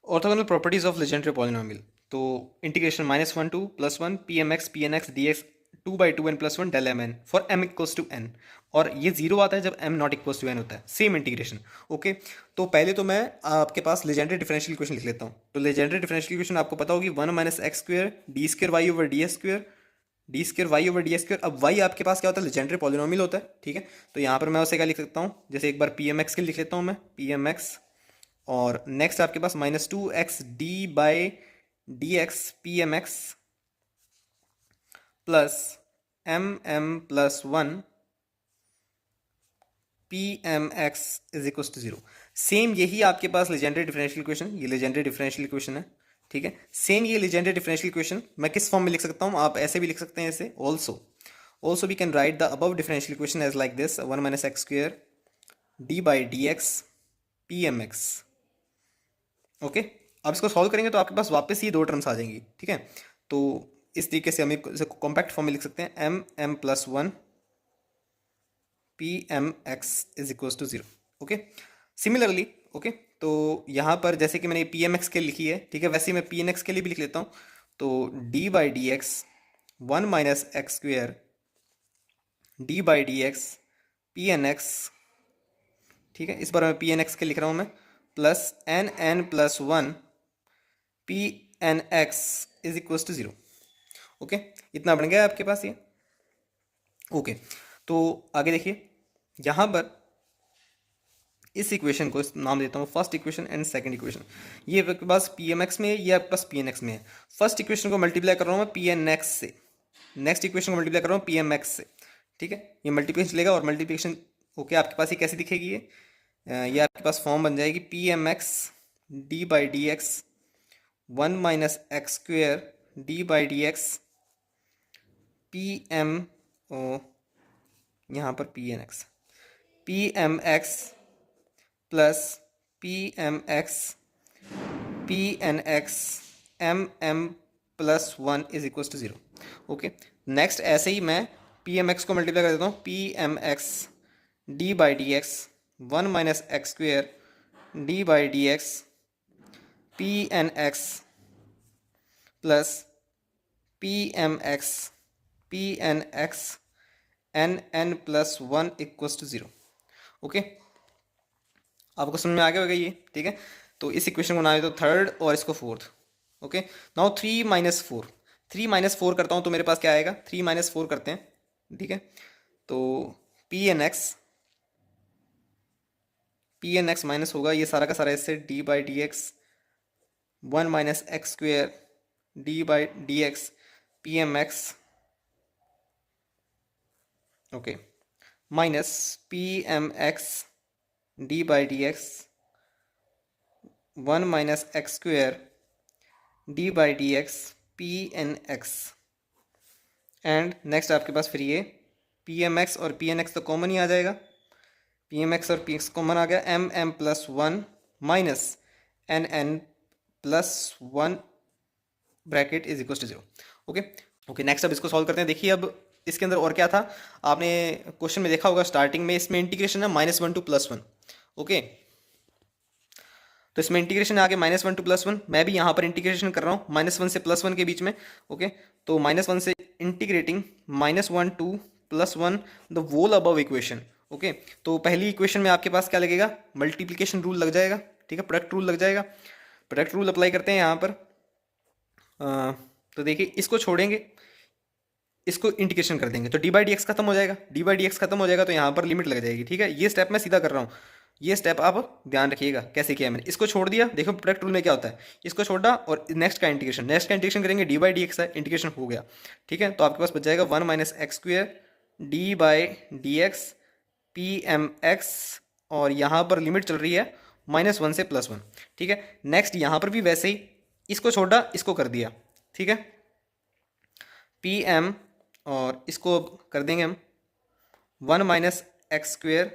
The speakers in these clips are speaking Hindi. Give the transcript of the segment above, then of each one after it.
Orthogonal properties of Legendre polynomial. तो integration -1 to +1 P M x D X 2/2 n + 1 del mn for m equals to n। और ये जीरो आता है जब m not equals to n होता है। Same integration. ओके। तो पहले तो मैं आपके पास लेजेंडरी डिफरेंशियल इक्वेशन लिख लेता हूँ। तो लेजेंडरी डिफरेंशियल इक्वेशन आपको पता होगी 1 - x² d² y/ds²। अब y आपके पास क्या होता है? लेजेंडरी पॉलिनोमियल होता है। ठीक है। तो यहाँ पर मैं उसे क्या लिख सकता हूँ? जैसे एक बार पी एम एक्स के लिख लेता हूँ मैं, पी एम एक्स। और नेक्स्ट आपके पास -2x d/dx plus mm+1 P M X is equal to 0। Same यही आपके पास लेजेंडरी डिफरेंशियल इक्वेशन, ये लेजेंडरी डिफरेंशियल इक्वेशन है। ठीक है। सेम ये लेजेंडरी डिफरेंशियल इक्वेशन मैं किस फॉर्म में लिख सकता हूँ? आप ऐसे भी लिख सकते हैं ऐसे। Also we can write the above differential equation as like this 1 - x² d/dx P M x. Okay. अब इसको सॉल्व करेंगे तो आपके पास वापस ये दो टर्म्स आ जाएंगी। ठीक है। तो इस तरीके से हम इसे कॉम्पैक्ट फॉर्म में लिख सकते हैं mm+1 P M X is equal to 0। Okay. Similarly okay, तो यहाँ पर जैसे कि मैंने पी एम एक्स के लिखी है, ठीक है, वैसे ही मैं पी एन एक्स के लिए भी लिख लेता हूँ। तो d/dx 1 - x² d/dx P N X. ठीक है। इस बार मैं पी एन एक्स के लिख रहा हूँ मैं, plus n+1 P N X is equal to 0। Okay. इतना बन गया आपके पास ये। ओके। तो आगे देखिए, यहाँ पर इस इक्वेशन को नाम देता हूँ first equation and second equation. ये आपके पास पी एम एक्स में है, ये आपके पास पी एन एक्स में है। फर्स्ट इक्वेशन को मल्टीप्लाई कर रहा हूँ मैं पी एन एक्स से, नेक्स्ट इक्वेशन को मल्टीप्लाई कर रहा हूँ पी एम एक्स से। ठीक है। ये मल्टीप्लिकेशन चलेगा और मल्टीप्लिकेशन ओके आपके पास ये कैसे दिखेगी? ये आपके पास फॉर्म बन जाएगी P M X d/dx 1 - x² d/dx P M oh, यहाँ पर P N X, P M X plus P N X mm+1 is equal to 0। Okay. Next ऐसे ही मैं पी एम एक्स को मल्टीप्लाई कर देता हूँ P M X d/dx 1 - x² d/dx P N X plus P N X n+1 equals to 0। Okay. आपको समझ में आ गया होगा ये। ठीक है। तो इस इक्वेशन को बना देता हूँ थर्ड और इसको फोर्थ। ओके। नाउ 3 - 4 करता हूँ तो मेरे पास क्या आएगा? 3 - 4 करते हैं। ठीक है। तो पी एन एक्स माइनस होगा ये सारा का सारा इससे d/dx 1 - x² d/dx P M x. Okay. Minus P M X d/dx 1 - x² d/dx P N X. And next आपके पास फिर ये पी एम एक्स और पी एन एक्स तो कॉमन ही आ जाएगा। पी एम एक्स और पी एक्स कॉमन आ गया। mm+1 minus n+1 bracket is equal to 0। Okay. Okay. Next अब इसको सॉल्व करते हैं। देखिए अब इसके अंदर और क्या था, आपने क्वेश्चन में देखा होगा स्टार्टिंग में इसमें इंटीग्रेशन है -1 टू +1। ओके। तो इसमें इंटीग्रेशन आगे -1 टू +1, मैं भी यहाँ पर इंटीग्रेशन कर रहा हूँ -1 से +1 के बीच में। ओके। तो -1 से integrating -1 to +1 the whole above equation. Okay. तो पहली इक्वेशन में आपके पास क्या लगेगा? मल्टीप्लिकेशन रूल लग जाएगा। ठीक है। प्रोडक्ट रूल लग जाएगा। प्रोडक्ट रूल अप्लाई करते हैं यहाँ पर। तो देखिए इसको छोड़ेंगे, इसको इंटीग्रेशन कर देंगे तो d/dx खत्म हो जाएगा। d/dx खत्म हो जाएगा तो यहाँ पर लिमिट लग जाएगी। ठीक है। ये स्टेप मैं सीधा कर रहा हूँ, ये स्टेप आप ध्यान रखिएगा कैसे किया मैंने। इसको छोड़ दिया, देखो प्रोडक्ट रूल में क्या होता है, इसको छोड़ा और नेक्स्ट का इंटीग्रेशन करेंगे d/dx है, इंटीग्रेशन हो गया। ठीक है। तो आपके पास बच जाएगा 1 - x² d/dx P M X, और यहाँ पर लिमिट चल रही है -1 से +1। ठीक है। नेक्स्ट यहाँ पर भी वैसे ही इसको छोड़ा, इसको कर दिया। ठीक है। पी एम, और इसको कर देंगे हम 1 - x²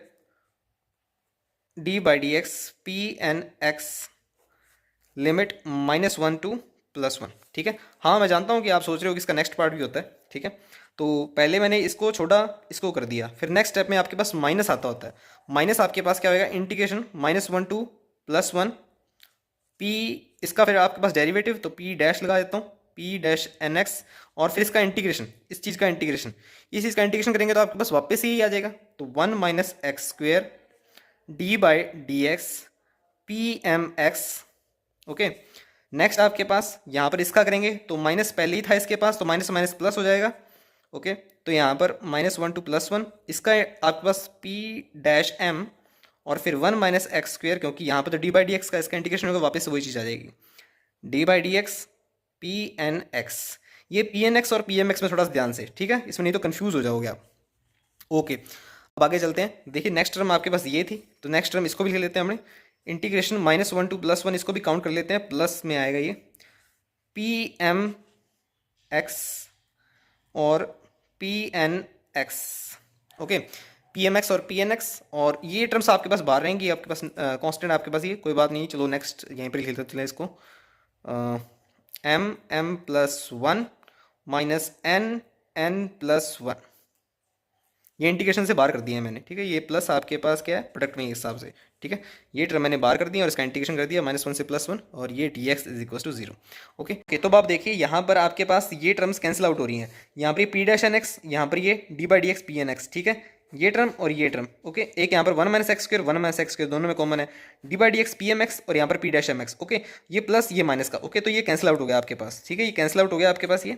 d/dx P N X limit -1 to +1। ठीक है। हाँ मैं जानता हूँ कि आप सोच रहे हो कि इसका नेक्स्ट पार्ट भी होता है। ठीक है। तो पहले मैंने इसको छोड़ा, इसको कर दिया, फिर नेक्स्ट स्टेप में आपके पास माइनस आता होता है। माइनस आपके पास क्या होगा? इंटीग्रेशन -1 टू +1 पी इसका फिर आपके पास डेरिवेटिव, तो पी डैश लगा देता हूँ, पी डैश एन एक्स, और फिर इसका इंटीग्रेशन, इस चीज़ का इंटीग्रेशन, इस चीज़ का इंटीग्रेशन करेंगे तो आपके पास वापस यही आ जाएगा। तो 1 minus X square D by D X P M x. Okay, next आपके पास यहाँ पर इसका करेंगे तो माइनस पहले ही था इसके पास, तो माइनस माइनस प्लस हो जाएगा। ओके, तो यहाँ पर -1 टू +1, इसका आपके पास पी डैश एम, और फिर 1 माइनस एक्स स्क्वेयर, क्योंकि यहाँ पर तो डी बाई डी एक्स का इसका इंटीग्रेशन होगा, वापस से वही चीज़ आ जाएगी, D by D X P N X. ये पी एन एक्स और पी एम एक्स में थोड़ा सा ध्यान से, ठीक है, इसमें नहीं तो कन्फ्यूज़ हो जाओगे आप। ओके, अब आगे चलते हैं। देखिए नेक्स्ट टर्म आपके पास ये थी, तो नेक्स्ट टर्म इसको भी ले लेते हैं हमने, इंटीग्रेशन -1 टू +1, इसको भी काउंट कर लेते हैं, प्लस में आएगा ये पी एम एक्स और P N x. Okay, P M X और पी एन एक्स, और ये टर्म्स आपके पास बाहर रहेंगी, आपके पास कांस्टेंट आपके पास, ये कोई बात नहीं। चलो नेक्स्ट यहीं पर लिख लेते हैं इसको, M M plus one minus N N plus one, ये इंटीग्रेशन से बाहर कर दिया है मैंने, ठीक है। ये प्लस आपके पास क्या है, प्रोडक्ट में, इस हिसाब से, ठीक है। ये टर्म मैंने बाहर कर दिया और इसका इंटीग्रेशन कर दिया -1 से +1, और ये D X is equal to 0। Okay, तो अब आप देखिए यहाँ पर आपके पास ये टर्म्स कैंसिल आउट हो रही हैं, यहाँ पर ये पी डैश एन एक्स, यहाँ पर ये D by D X P N X, ठीक है, ये टर्म और ये टर्म। ओके, एक यहाँ पर 1 minus X square, 1 minus X square दोनों में कॉमन है, D by D X P M X, और यहाँ पर P dash M x. Okay, ये प्लस ये माइनस का, ओके, तो ये कैंसिल आउट हो गया आपके पास, ठीक है, ये कैंसिल आउट हो गया आपके पास, ये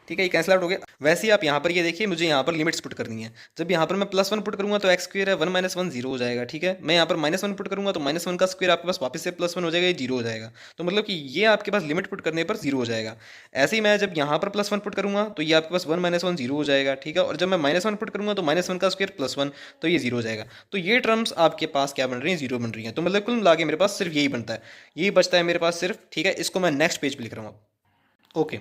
ठीक है, ये कैंसिल आउट हो गया। वैसे ही आप यहाँ पर ये देखिए, मुझे यहाँ पर लिमिट्स पुट करनी है। जब यहाँ पर मैं +1 पुट करूँगा तो एक्स स्क्वायर है, 1 माइनस 1 0 हो जाएगा, ठीक है। मैं यहाँ पर -1 पुट करूँगा तो -1 का स्क्वायर आपके पास वापस से +1 हो जाएगा, ये 0 हो जाएगा। तो मतलब कि ये आपके पास लिमिट पुट करने पर 0 हो जाएगा। ऐसे ही मैं जब यहाँ पर +1 पुट करूँगा तो ये आपके पास 1 माइनस 1 0 हो जाएगा, ठीक है। और जब मैं -1 पुट करूँगा तो -1 का स्क्वायर +1, तो ये 0 हो जाएगा। तो ये टर्म्स आपके पास क्या बन रही हैं, 0 बन रही हैं। तो मतलब कुल मिला के मेरे पास सिर्फ यही बनता है, यही बचता है मेरे पास सिर्फ, ठीक है। इसको मैं नेक्स्ट पेज पर लिख रहा हूँ अब। ओके,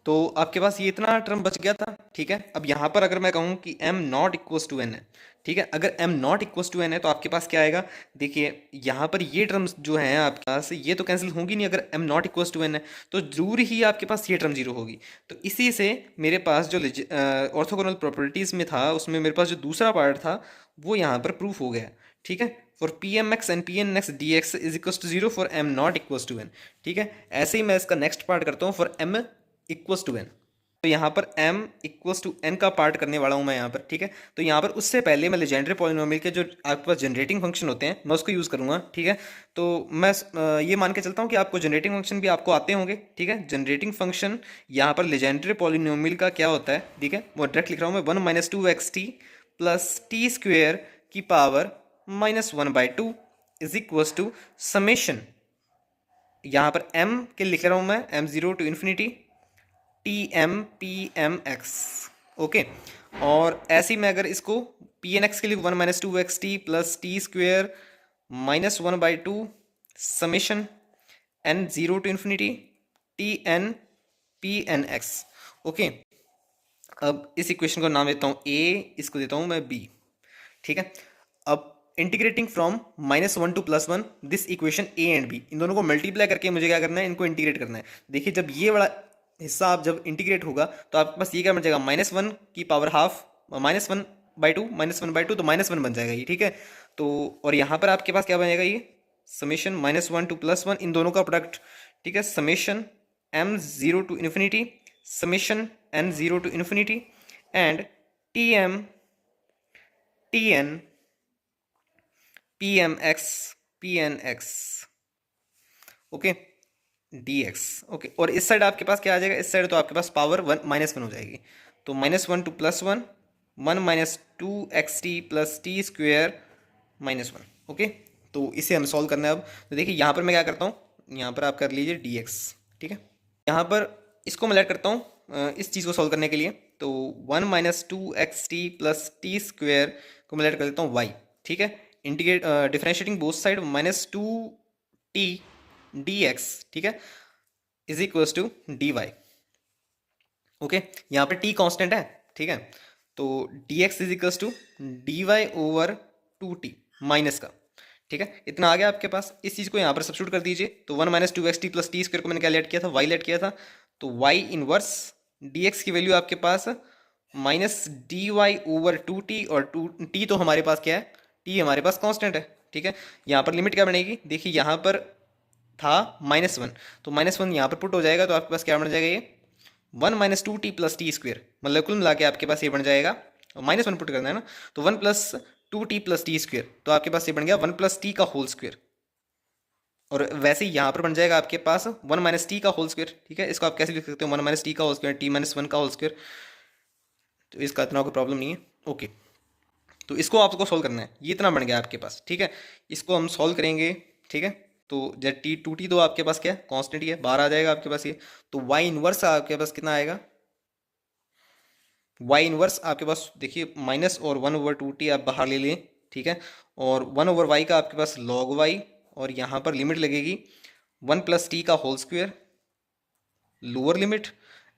तो आपके पास ये इतना टर्म बच गया था, ठीक है। अब यहाँ पर अगर मैं कहूँ कि m not equals to n है, ठीक है, अगर m not equals to n है तो आपके पास क्या आएगा, देखिए यहाँ पर ये टर्म्स जो हैं आपके पास, ये तो कैंसिल होंगी नहीं। अगर m not equals to n है तो जरूर ही आपके पास ये टर्म 0 होगी। तो इसी से मेरे पास जो ऑर्थोगोनल प्रॉपर्टीज़ में था, उसमें मेरे पास जो दूसरा पार्ट था वो यहाँ पर प्रूफ हो गया, ठीक है। For P M x and P N X D X is equals to 0 for m not equals to n, ठीक है। ऐसे ही मैं इसका नेक्स्ट पार्ट करता हूँ, for m equals to n। तो यहाँ पर m इक्वल्स टू n का पार्ट करने वाला हूँ मैं यहाँ पर, ठीक है। तो यहाँ पर उससे पहले मैं लेजेंडरी पॉलिनोमियल के जो आपके पास जनरेटिंग फंक्शन होते हैं मैं उसको यूज़ करूँगा, ठीक है। तो मैं ये मान के चलता हूँ कि आपको जनरेटिंग फंक्शन भी आपको आते होंगे, ठीक है। जनरेटिंग फंक्शन यहाँ पर लेजेंडरी पॉलिनोमियल का क्या होता है, ठीक है, वो डायरेक्ट लिख रहा हूँ मैं, 1 minus 2xt plus T square की power -1/2 is equals to summation, यहाँ पर m के लिख रहा हूँ मैं, m0 to infinity T M P M x. Okay, और ऐसे ही मैं अगर इसको पी एन एक्स के लिए 1 minus 2xt plus T square -1/2 summation n0 to infinity t n p N x. Okay, अब इस इक्वेशन को नाम देता हूँ a, इसको देता हूँ मैं b, ठीक है। अब integrating from -1 to +1 this equation a and b, इन दोनों को मल्टीप्लाई करके मुझे क्या करना है, इनको इंटीग्रेट करना है। देखिए जब ये वाला हिस्सा आप जब इंटीग्रेट होगा तो आपके पास ये क्या बन जाएगा, -1 की पावर हाफ, -1/2 -1/2, तो -1 बन जाएगा ये, ठीक है। तो और यहाँ पर आपके पास क्या बनेगा, ये समेशन -1 टू +1, इन दोनों का प्रोडक्ट, ठीक है, summation m0 to infinity summation n0 to infinity and t M P M x, okay, dx। Okay, और इस साइड आपके पास क्या आ जाएगा, इस साइड तो आपके पास पावर -1 हो जाएगी। तो -1 to +1 1 minus 2xt plus T square -1। Okay, तो इसे हमें सॉल्व करना है अब। तो देखिए यहाँ पर मैं क्या करता हूँ, यहाँ पर आप कर लीजिए dx, ठीक है। यहाँ पर इसको मैं लेट करता हूँ इस चीज़ को सॉल्व करने के लिए। तो 1 minus 2xt plus T square को मैं लेट कर देता हूँ y, ठीक है। Integrate differentiating both side -2t dx, ठीक है, is equals to dy। Okay, यहाँ पे t कांस्टेंट है, ठीक है। तो dx is equals to dy over 2t minus का, ठीक है, इतना आ गया आपके पास। इस चीज़ को यहाँ पर सब्स्टिट्यूट कर दीजिए। तो 1 minus 2xt plus T square को मैंने क्या लेट किया था, y लेट किया था। तो y इनवर्स dx की वैल्यू आपके पास -dy ओवर 2t, और 2t तो हमारे पास क्या है, t हमारे पास कांस्टेंट है, ठीक है। यहाँ पर लिमिट क्या बनेगी, देखिए यहाँ पर था -1, तो -1 यहाँ पर पुट हो जाएगा तो आपके पास क्या बन जाएगा, ये 1 minus two T plus T square, मतलब कुल मिला के आपके पास ये बन जाएगा, -1 पुट करना है ना, तो 1 plus two T plus T square, तो आपके पास ये बन गया 1 प्लस टी का होल स्क्वेयर। और वैसे ही यहाँ पर बन जाएगा आपके पास 1 माइनस टी का होल स्क्वेयर। ठीक है, इसको आप कैसे लिख सकते हो, 1 माइनस टी का होल स्क्वेयर, टी माइनस 1 का होल स्क्वेयर, तो इसका इतना कोई प्रॉब्लम नहीं है। ओके, तो इसको आपको सॉल्व करना है, ये इतना बन गया आपके पास। ठीक है, इसको हम सॉल्व करेंगे। ठीक है, तो जब टी टू टी तो आपके पास क्या है, कॉन्स्टेंट ही है, बाहर आ जाएगा आपके पास ये, तो वाई इनवर्स आपके पास कितना आएगा, वाई इनवर्स आपके पास देखिए माइनस और 1/2t आप बाहर ले लें। ठीक है, और 1/y का आपके पास log y, और यहाँ पर लिमिट लगेगी 1 प्लस टी का whole square lower limit,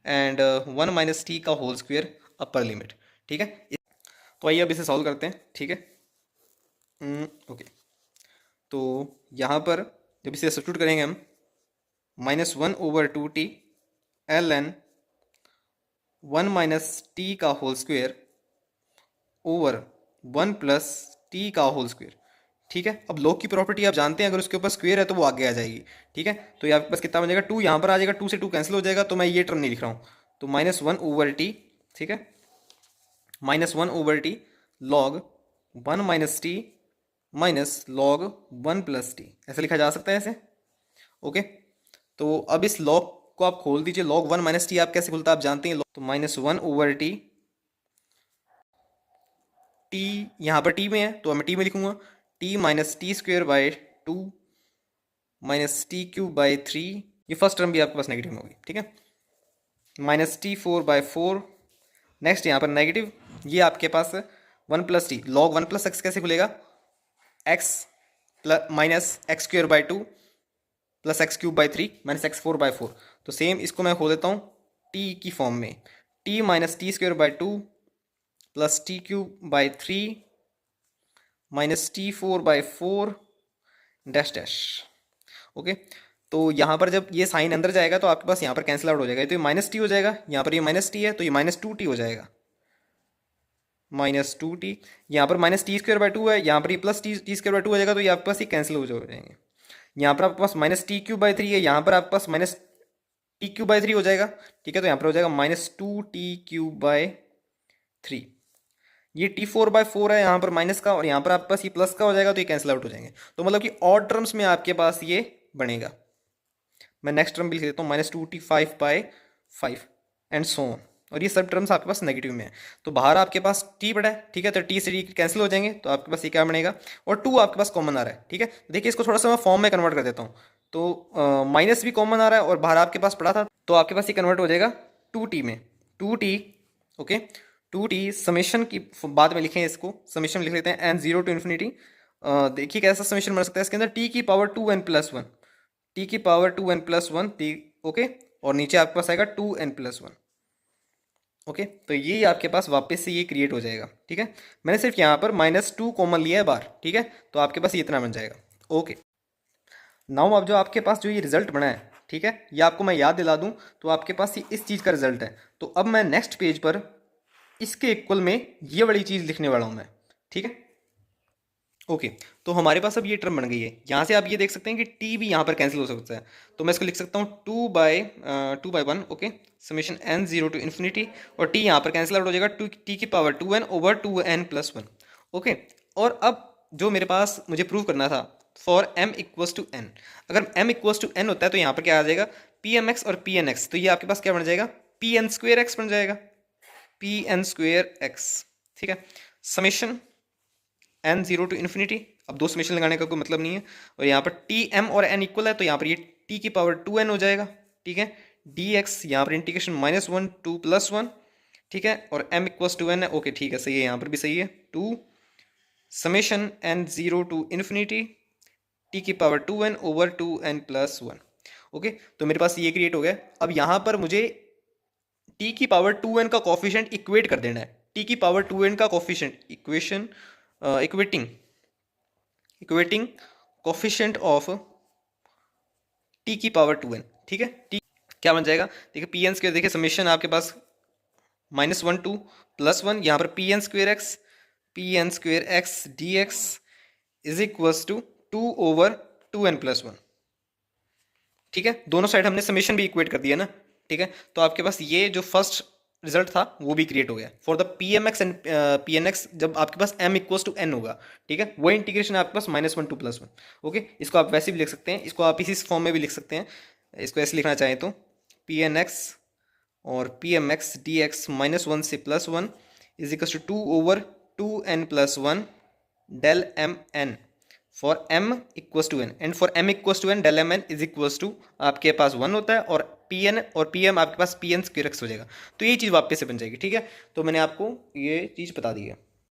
and 1 minus t का होल स्क्वेयर अपर लिमिट। ठीक है, तो आइए अब इसे सॉल्व करते हैं। ठीक है, ओके, तो यहाँ पर जब इसे सब्स्टिट्यूट करेंगे हम, -1/2t ln 1 माइनस टी का whole square over 1 plus t का होल स्क्वेयर। ठीक है, अब log की प्रॉपर्टी आप जानते हैं, अगर उसके ऊपर स्क्वेयर है तो वो आगे आ जाएगी। ठीक है, तो ये आपके पास कितना बन जाएगा, 2 यहाँ पर आ जाएगा, 2 से 2 कैंसिल हो जाएगा, तो मैं ये टर्म नहीं लिख रहा हूँ, तो -1/t। ठीक है, -1/t log 1 minus T minus log 1 plus T, ऐसे लिखा जा सकता है ऐसे। ओके, तो अब इस log को आप खोल दीजिए, log 1 माइनस टी आप कैसे खुलता है आप जानते हैं, तो -1/t, टी यहाँ पर टी में है तो मैं टी में लिखूंगा, T minus T square by 2 minus T cube by 3, ये फर्स्ट टर्म भी आपके पास नेगेटिव में होगी। ठीक है, -t4/4, नेक्स्ट यहाँ पर नेगेटिव, ये आपके पास 1 plus T, log 1 plus x कैसे खुलेगा, x plus minus X square by 2 plus x cube by 3 minus x4/4, तो सेम इसको मैं खोल देता हूँ टी की फॉर्म में, T minus T square by 2 plus T cube by 3 minus t4/4 dash dash. Okay, तो यहाँ पर जब ये साइन अंदर जाएगा तो आपके पास यहाँ पर कैंसिल आउट हो जाएगा, तो ये -t हो जाएगा, यहाँ पर ये -t है तो ये -2t हो जाएगा, -2t, यहाँ पर -t²/2 है, यहाँ पर ये प्लस t²/2 हो जाएगा, तो ये आपके पास ये कैंसिल हो जाएंगे। यहाँ पर आपके पास -t³/3 है, यहाँ पर आपके पास -t³/3 हो जाएगा। ठीक है, तो यहाँ पर हो जाएगा -2t³/3, ये t4/4 है यहाँ पर माइनस का, और यहाँ पर आपके पास ये प्लस का हो जाएगा, तो ये कैंसिल आउट हो जाएंगे, तो मतलब कि ऑड टर्म्स में आपके पास ये बनेगा। मैं नेक्स्ट टर्म भी लिख देता हूँ, -2t5/5 एंड सो ऑन, और ये सब टर्म्स आपके पास नेगेटिव में है, तो बाहर आपके पास टी पड़ा है। ठीक है, तो टी से टी कैंसिल हो जाएंगे, तो आपके पास ये क्या बनेगा, और 2 आपके पास कॉमन आ रहा है। ठीक है, देखिए इसको थोड़ा सा मैं फॉर्म में कन्वर्ट कर देता हूँ, तो माइनस भी कॉमन आ रहा है और बाहर आपके पास पड़ा था, तो आपके पास ये कन्वर्ट हो जाएगा 2t में, 2t। ओके, 2t समेशन की बाद में लिखें, इसको समेशन लिख लेते हैं n0 टू इन्फिनिटी। देखिए कैसा समेशन बन सकता है इसके अंदर, t की पावर 2n+1, t की पावर 2n+1 t। ओके, और नीचे आपके पास आएगा 2n+1। ओके, तो ये आपके पास वापस से ये क्रिएट हो जाएगा। ठीक है, मैंने सिर्फ यहाँ पर -2 कॉमन लिया है बाहर। ठीक है, तो आपके पास ये इतना बन जाएगा। ओके, नाउ अब जो आपके पास जो ये रिजल्ट बना है, ठीक है, ये आपको मैं याद दिला दूं, तो आपके पास ये इस चीज़ का रिजल्ट है, तो अब मैं नेक्स्ट पेज पर इसके इक्वल में ये वाली चीज़ लिखने वाला हूँ मैं। ठीक है, ओके, तो हमारे पास अब ये टर्म बन गई है, यहाँ से आप ये देख सकते हैं कि टी भी यहाँ पर कैंसिल हो सकता है, तो मैं इसको लिख सकता हूँ 2/1। Okay, summation n0 to infinity, और टी यहाँ पर कैंसिल आउट हो जाएगा, टी की power 2n over 2n+1। Okay, और अब जो मेरे पास मुझे प्रूव करना था, for m equals to n, अगर m इक्वल्स टू n होता है तो यहाँ पर क्या आ जाएगा, pmx और pnx, तो ये आपके पास क्या बन जाएगा, pn² बन जाएगा, pn²x। ठीक है, समेशन n0 टू इन्फिनिटी, अब दो समेशन लगाने का कोई मतलब नहीं है, और यहाँ पर टी एम और n इक्वल है, तो यहाँ पर ये t की पावर 2n हो जाएगा। ठीक है, dx यहाँ पर इंटीग्रेशन -1 टू +1। ठीक है, और m इक्वल्स टू n है। ओके, ठीक है, सही है, यहाँ पर भी सही है, 2 summation n0 to infinity t की power 2n over 2n+1। Okay, तो मेरे पास ये क्रिएट हो गया। अब यहाँ पर मुझे t की पावर 2n का कोफिशिएंट इक्वेट कर देना है, t की पावर 2n का coefficient equation equating coefficient of t की पावर 2n। ठीक है, t क्या बन जाएगा, देखिए pn², देखिए समेशन आपके पास -1 टू +1, यहाँ पर pn²x dx is equals to 2 over 2n+1। ठीक है, दोनों साइड हमने समेशन भी इक्वेट कर दिया ना, ठीक है, तो आपके पास ये जो फर्स्ट रिजल्ट था वो भी क्रिएट हो गया for the p M x and P N x, जब आपके पास m इक्वल्स टू n होगा, ठीक है, वही इंटीग्रेशन है आपके पास -1 to +1। ओके, इसको आप वैसे भी लिख सकते हैं, इसको आप इसी फॉर्म में भी लिख सकते हैं, इसको ऐसे लिखना चाहें तो पी एन एक्स और P M x D x -1 से +1 is equal to 2/2n+1 del m n for m equals to n, and for m equals to n del m n is equals to आपके पास 1 होता है, और pn और pm आपके पास pn स्क्वायर x हो जाएगा, तो ये चीज़ वापस से बन जाएगी। ठीक है, तो मैंने आपको ये चीज़ बता दी है।